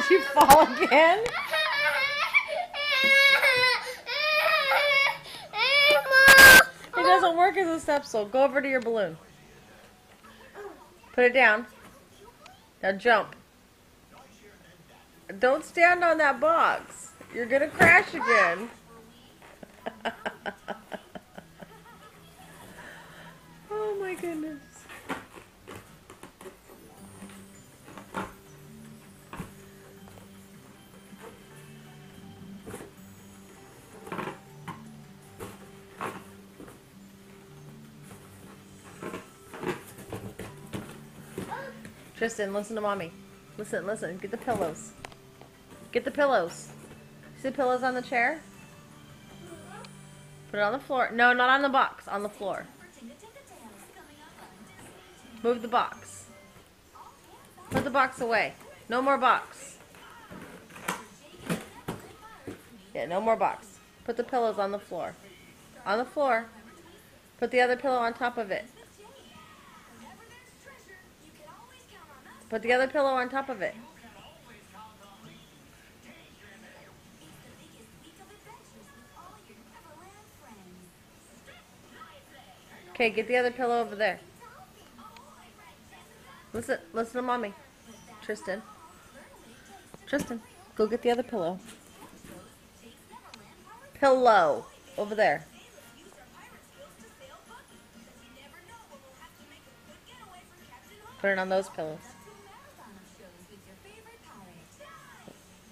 Did you fall again? It doesn't work as a step stool. Go over to your balloon. Put it down. Now jump. Don't stand on that box. You're gonna crash again. Oh my goodness. Tristan, listen to mommy. Listen, listen. Get the pillows. Get the pillows. See the pillows on the chair? Put it on the floor. No, not on the box. On the floor. Move the box. Put the box away. No more box. Yeah, no more box. Put the pillows on the floor. On the floor. Put the other pillow on top of it. Put the other pillow on top of it. Okay, get the other pillow over there. Listen to mommy. Tristan. Tristan, go get the other pillow. Pillow. Over there. Put it on those pillows.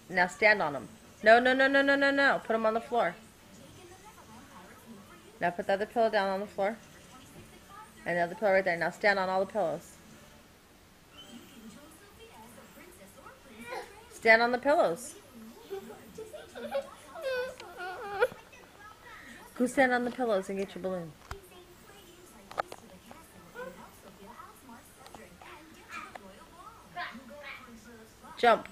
Now stand on them. No, no, no, no, no, no, no. Put them on the floor. Now put the other pillow down on the floor. And the other pillow right there. Now stand on all the pillows. Stand on the pillows. Go stand on the pillows and get your balloon. Jump.